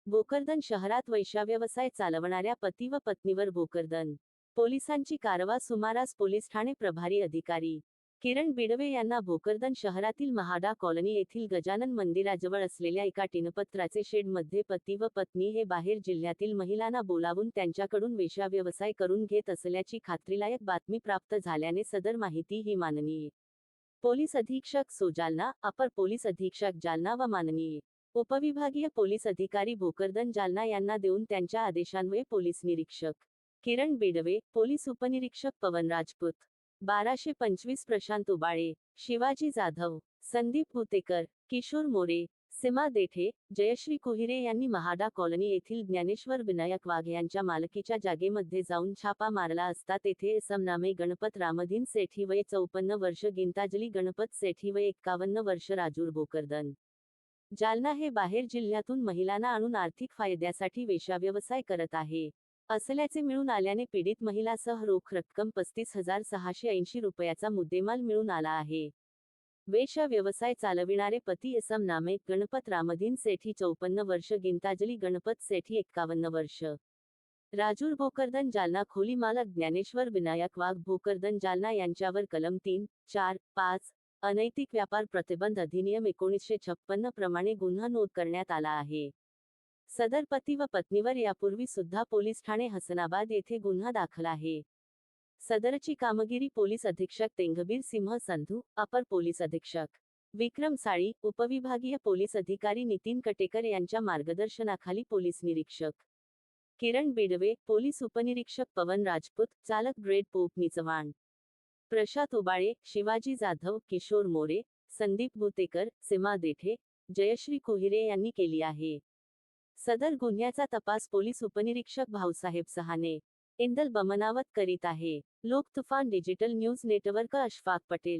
भोकरदन शहरात वैश्यव्यवसाय चालवणाऱ्या पती व पत्नीवर भोकरदन पोलिसांची कारवाई. सुमारास पोलीस ठाणे प्रभारी अधिकारी किरण बिडवे यांना भोकरदन शहरातील महाडा कॉलनी येथील गजानन मंदिराजवळ असलेल्या एका टिनपत्राचे शेडमध्ये पती व पत्नी हे बाहेर जिल्ह्यातील महिलांना बोलावून त्यांच्याकडून वेश्याव्यवसाय करून घेत असल्याची खात्रीलायक बातमी प्राप्त झाल्याने सदर माहिती ही माननीय पोलीस अधीक्षक सो जालना, अपर पोलीस अधीक्षक जालना व माननीय उपविभागीय पोलीस अधिकारी भोकरदन जालना यांना देऊन त्यांच्या आदेशान्वये पोलीस निरीक्षक किरण बिडवे, पोलीस उपनिरीक्षक पवन राजपूत, 1225 प्रशांत उबाळे, शिवाजी जाधव, संदीप भुतेकर, किशोर मोरे, सीमा देठे, जयश्री कोहिरे यांनी महाडा कॉलनी येथील ज्ञानेश्वर विनायक वाघ यांच्या मालकीच्या जागेमध्ये जाऊन छापा मारला असता तेथे इसम नामे गणपत रामधीन सेठी वय 54 वर्ष, गीतांजली गणपत सेठी वय 51 वर्ष, राजूर भोकरदन जालना हे बाहेर जिल्ह्यातून महिलांना आणून आर्थिक फायद्यासाठी वेश्याव्यवसाय करत आहे असल्याचे मिळून आल्याने पीडित महिलासह रोख रक्कम 35,680 रुपयाचा मुद्देमाल मिळून आला आहे. वेश्या व्यवसाय चालविणारे पती इसम नामे गणपत रामधीन सेठी 54 वर्ष, गीतांजली गणपत सेठी 51 वर्ष, राजूर भोकरदन जालना, खोली मालक ज्ञानेश्वर विनायक वाघ भोकरदन जालना यांच्यावर कलम 3, 4, 5 अनैतिक व्यापार प्रतिबंध अधिनियम 1956 प्रमाणे गुन्हा नोंद करण्यात आला आहे. सदर पती व पत्नीवर यापूर्वी सुद्धा पोलीस ठाणे हसनाबाद येथे गुन्हा दाखल आहे. सदरची कामगिरी पोलीस अधीक्षक तेंगबीर सिंह संधू, अपर पोलीस अधीक्षक विक्रम साळी, उपविभागीय पोलीस अधिकारी नितीन कटेकर यांच्या मार्गदर्शनाखाली पोलीस निरीक्षक किरण बिडवे, पोलीस उपनिरीक्षक पवन राजपूत, चालक ग्रेड पोपनी चव्हाण, प्रशांत उबाळे, शिवाजी जाधव, किशोर मोरे, संदीप भुतेकर, सीमा देठे, जयश्री कोहिरे यांनी केली आहे. सदर गुन्ह्याचा तपास पोलीस उपनिरीक्षक भाऊसाहेब सहाने इंदल बमनावत करीत आहे. लोक तुफान digital news network, Ashfaq Patel.